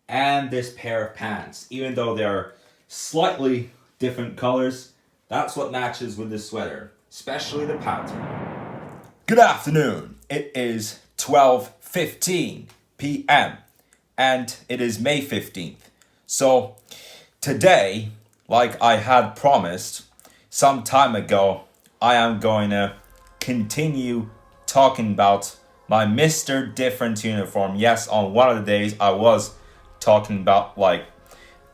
and this pair of pants. Even though they're slightly different colors, that's what matches with this sweater, especially the pattern. Good afternoon. It is 12:15 p.m. and it is May 15th. So today, like I had promised some time ago, I am going to continue talking about my Mr. Different uniform. Yes, on one of the days I was talking about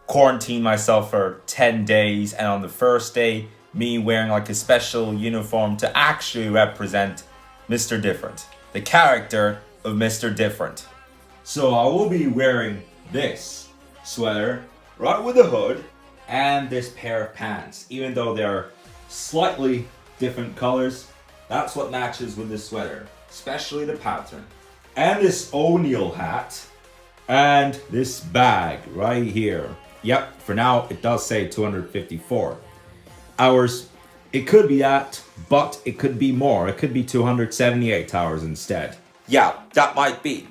quarantine myself for 10 days, and on the first day me wearing a special uniform to actually represent Mr. Different, the character of Mr. Different. So I will be wearing this sweater right with the hood and this pair of pants. Even though they're slightly different colors, that's what matches with this sweater, especially the pattern. And this O'Neill hat and this bag right here. Yep, for now it does say 254 hours. It could be that, but it could be more. It could be 278 hours instead. Yeah, that might be.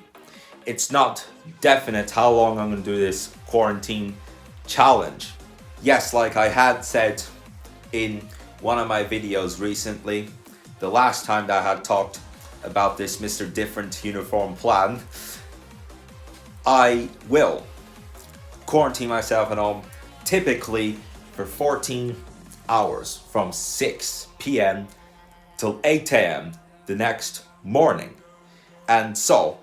It's not definite how long I'm going to do this quarantine challenge. Yes, like I had said in one of my videos recently, the last time that I had talked about this Mr. Different uniform plan, I will quarantine myself at home typically for 14 hours from 6 p.m. till 8 a.m. the next morning. And so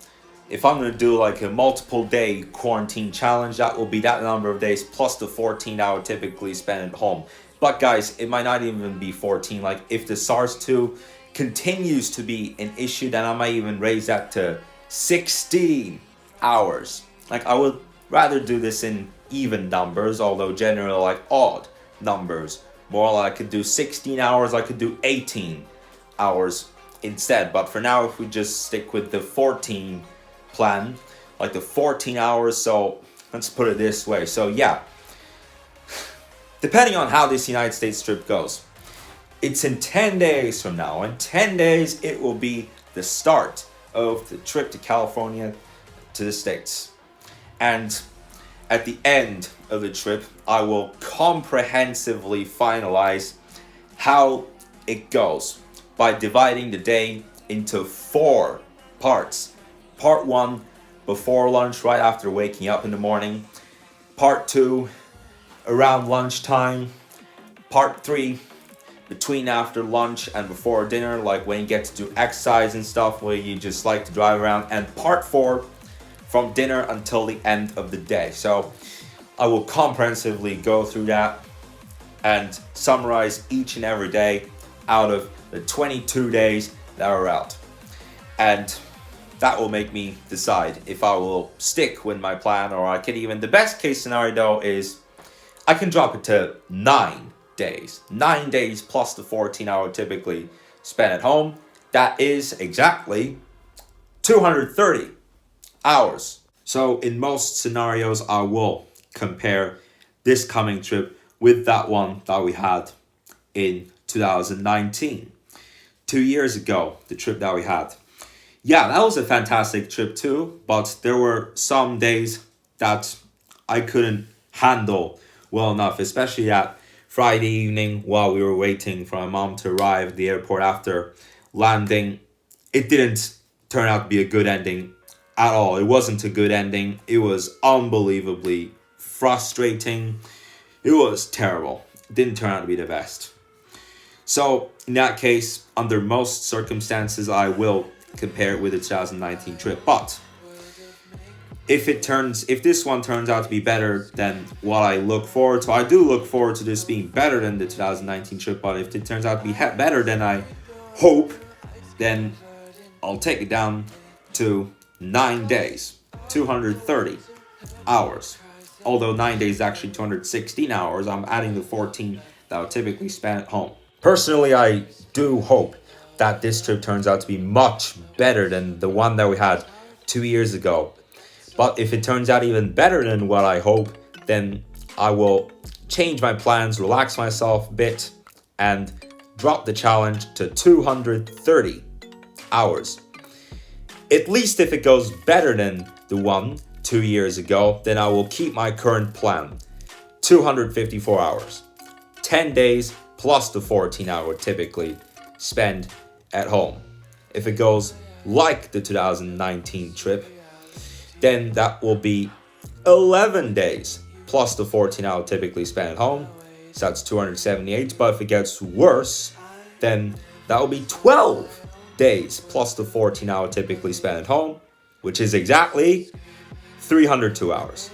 if I'm going to do a multiple day quarantine challenge, that will be that number of days plus the 14 hour typically spent at home. But guys, it might not even be 14. If the SARS-2 continues to be an issue, then I might even raise that to 16 hours. I would rather do this in even numbers, although generally odd numbers. More I could do 16 hours, I could do 18 hours instead. But for now, if we just stick with the 14 plan, the 14 hours, so let's put it this way. So yeah, depending on how this United States trip goes, it's in 10 days from now. In 10 days, it will be the start of the trip to California, to the States. And at the end of the trip, I will comprehensively finalize how it goes by dividing the day into 4 parts. Part 1, before lunch, right after waking up in the morning. Part 2, around lunchtime. Part 3, between after lunch and before dinner, when you get to do exercise and stuff, where you just like to drive around. And part 4, from dinner until the end of the day. So I will comprehensively go through that and summarize each and every day out of the 22 days that are out. And that will make me decide if I will stick with my plan, or I can even, the best case scenario though is I can drop it to 9 days. 9 days plus the 14 hour typically spent at home. That is exactly 230 hours. So in most scenarios, I will compare this coming trip with that one that we had in 2019. 2 years ago, the trip that we had. Yeah, that was a fantastic trip too, but there were some days that I couldn't handle well enough, especially that Friday evening while we were waiting for my mom to arrive at the airport after landing. It didn't turn out to be a good ending at all. It wasn't a good ending. It was unbelievably frustrating. It was terrible. It didn't turn out to be the best. So in that case, under most circumstances, I will compare it with the 2019 trip. But if this one turns out to be better than what I look forward to, I do look forward to this being better than the 2019 trip. But if it turns out to be better than I hope, then I'll take it down to 9 days, 230 hours. Although 9 days is actually 216 hours, I'm adding the 14 that I would typically spend at home. Personally, I do hope that this trip turns out to be much better than the one that we had 2 years ago. But if it turns out even better than what I hope, then I will change my plans, relax myself a bit, and drop the challenge to 230 hours. At least if it goes better than the one 2 years ago, then I will keep my current plan. 254 hours. 10 days plus the 14 hour typically spend at home. If it goes like the 2019 trip, then that will be 11 days plus the 14 hour typically spent at home. So that's 278. But if it gets worse, then that will be 12 days plus the 14 hour typically spent at home, which is exactly 302 hours.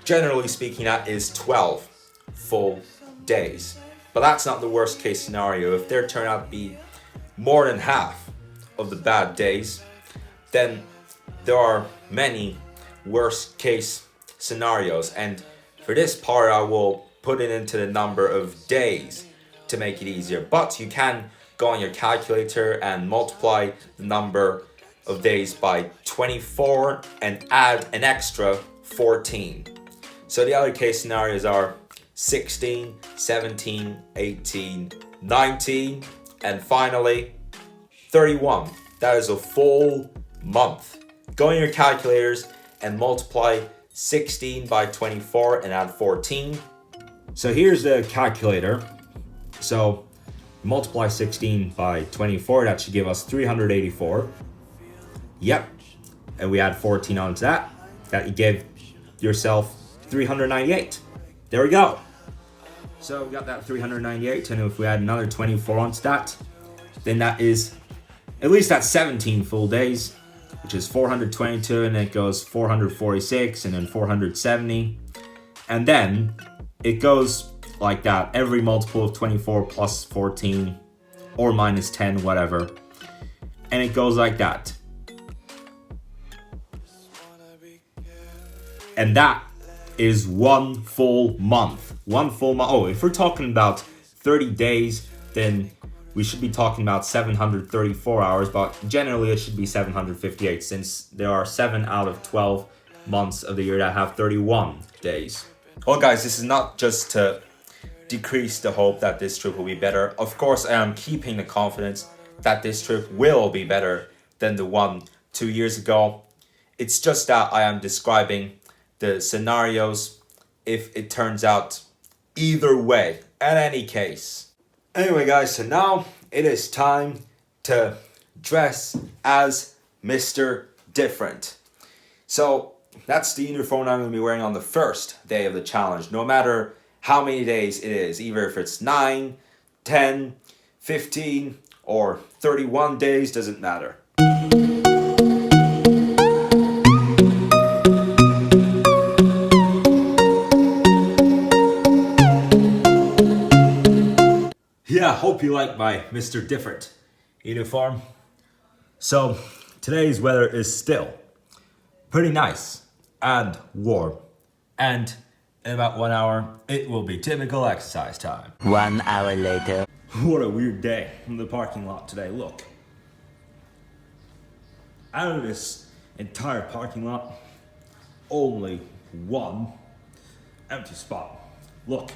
Generally speaking, that is 12 full days. But that's not the worst case scenario. If there turn out to be more than half of the bad days, then there are many worst case scenarios. And for this part, I will put it into the number of days to make it easier. But you can go on your calculator and multiply the number of days by 24 and add an extra 14. So the other case scenarios are 16, 17, 18, 19, and finally 31. That is a full month. Go on your calculators and multiply 16 by 24 and add 14. So here's the calculator. So multiply 16 by 24, that should give us 384. Yep. And we add 14 onto that. That you give yourself 398. There we go. So we got that 398, and if we add another 24 onto that, then that is, at least that's 17 full days, which is 422, and it goes 446, and then 470. And then it goes like that, every multiple of 24 plus 14, or minus 10, whatever. And it goes like that. And that is one full month. One full month. Oh, if we're talking about 30 days, then we should be talking about 734 hours, but generally it should be 758 since there are 7 out of 12 months of the year that have 31 days. Well, guys, this is not just to decrease the hope that this trip will be better. Of course, I am keeping the confidence that this trip will be better than the one 2 years ago. It's just that I am describing the scenarios if it turns out either way, in any case. Anyway, guys, so now it is time to dress as Mr. Different. So that's the uniform I'm going to be wearing on the first day of the challenge, no matter how many days it is, either if it's 9, 10, 15, or 31 days, doesn't matter. Yeah, hope you like my Mr. Different uniform. So today's weather is still pretty nice and warm. And in about 1 hour, it will be typical exercise time. 1 hour later. What a weird day in the parking lot today. Look. Out of this entire parking lot, only one empty spot. Look.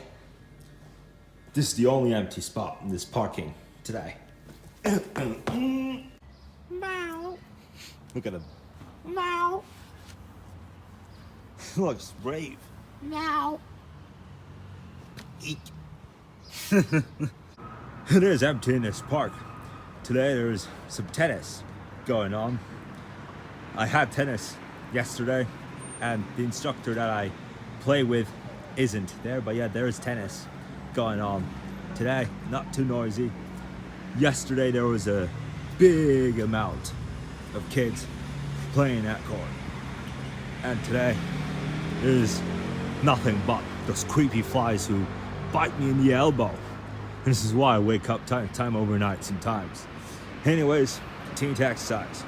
This is the only empty spot in this parking today. Meow. Look at him. Meow. Looks brave. Meow. Eek. It is empty in this park. Today there's some tennis going on. I had tennis yesterday, and the instructor that I play with isn't there, but yeah, there is tennis going on today. Not too noisy. Yesterday there was a big amount of kids playing that court, and today there's nothing but those creepy flies who bite me in the elbow. And this is why I wake up time overnight sometimes. Anyways, continue to exercise.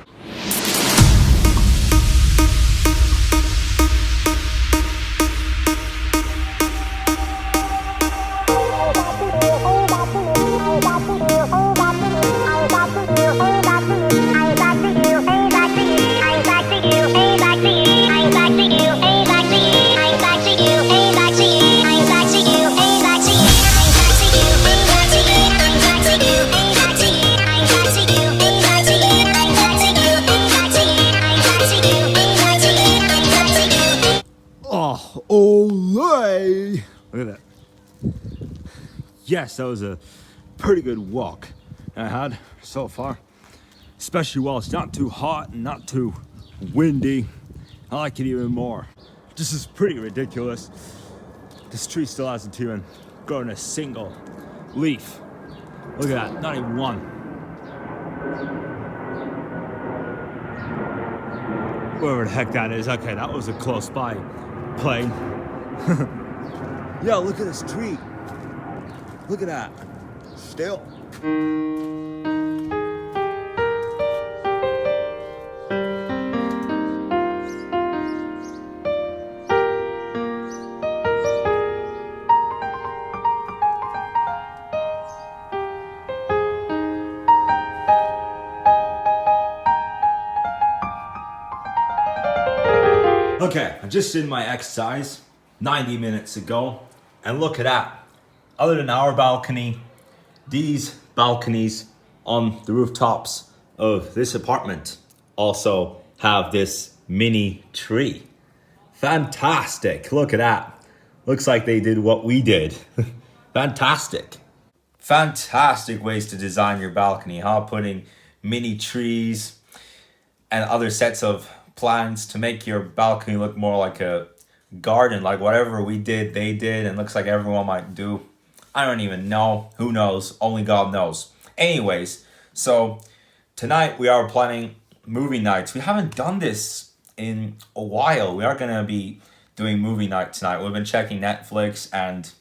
Olay! Look at that. Yes, that was a pretty good walk I had so far. Especially while it's not too hot and not too windy. I like it even more. This is pretty ridiculous. This tree still hasn't even grown a single leaf. Look at that, not even one. Wherever the heck that is. Okay, that was a close by plane. Yo, look at this tree. Look at that. Still. Okay, I just did my exercise 90 minutes ago, and look at that. Other than our balcony, these balconies on the rooftops of this apartment also have this mini tree. Fantastic, look at that. Looks like they did what we did. Fantastic. Fantastic ways to design your balcony, huh? Putting mini trees and other sets of plants to make your balcony look more like a garden, like whatever we did, they did, and looks like everyone might do. I don't even know. Who knows? Only God knows. Anyways, so tonight we are planning movie nights. We haven't done this in a while. We are going to be doing movie night tonight. We've been checking Netflix, and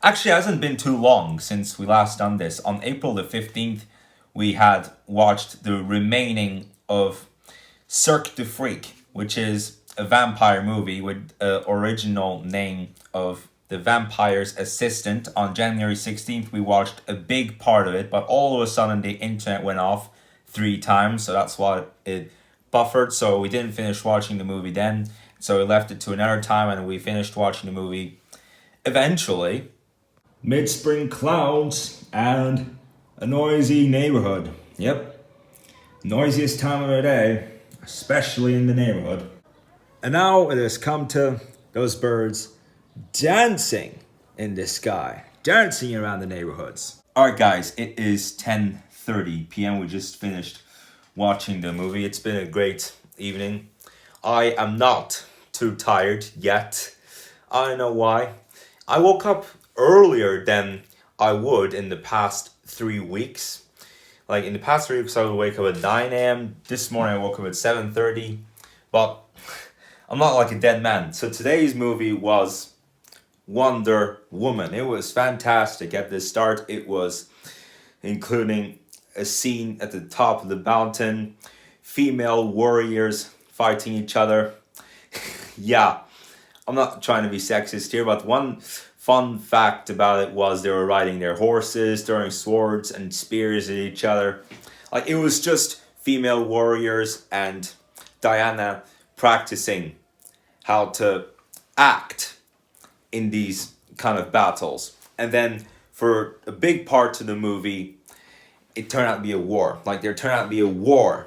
actually it hasn't been too long since we last done this. On April the 15th, we had watched the remaining of Cirque du Freak, which is a vampire movie with the original name of The Vampire's Assistant. On January 16th, we watched a big part of it, but all of a sudden the internet went off 3 times, so that's why it buffered. So we didn't finish watching the movie then, so we left it to another time, and we finished watching the movie eventually. Mid-spring clouds and a noisy neighborhood. Yep, noisiest time of the day, especially in the neighborhood. And now it has come to those birds dancing in the sky, dancing around the neighborhoods. Alright guys, it is 10:30 p.m. We just finished watching the movie. It's been a great evening. I am not too tired yet. I don't know why. I woke up earlier than I would in the past 3 weeks. Like in the past 3 weeks, I would wake up at 9 a.m. This morning, I woke up at 7:30. But I'm not like a dead man. So today's movie was Wonder Woman. It was fantastic. At the start, it was including a scene at the top of the mountain, female warriors fighting each other. Yeah, I'm not trying to be sexist here, but one fun fact about it was they were riding their horses, throwing swords and spears at each other. Like, it was just female warriors and Diana practicing how to act in these kind of battles. And then for a big part of the movie, it turned out to be a war. Like, there turned out to be a war.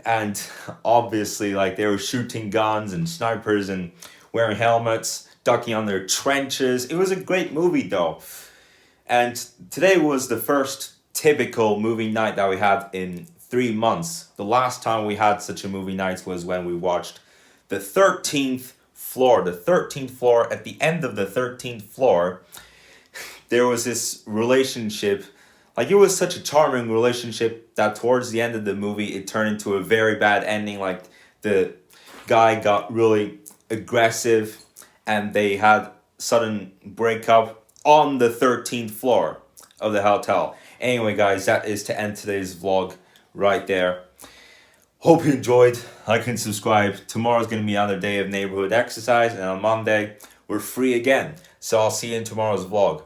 And obviously, like, they were shooting guns and snipers and wearing helmets, ducking on their trenches. It was a great movie, though. And today was the first typical movie night that we had in 3 months. The last time we had such a movie night was when we watched The 13th Floor. The 13th floor, at the end of the 13th floor, there was this relationship. Like, it was such a charming relationship that towards the end of the movie, it turned into a very bad ending. Like, the guy got really aggressive and they had sudden breakup on the 13th floor of the hotel. Anyway, guys, that is to end today's vlog right there. Hope you enjoyed. Like and subscribe. Tomorrow's going to be another day of neighborhood exercise, and on Monday, we're free again. So I'll see you in tomorrow's vlog.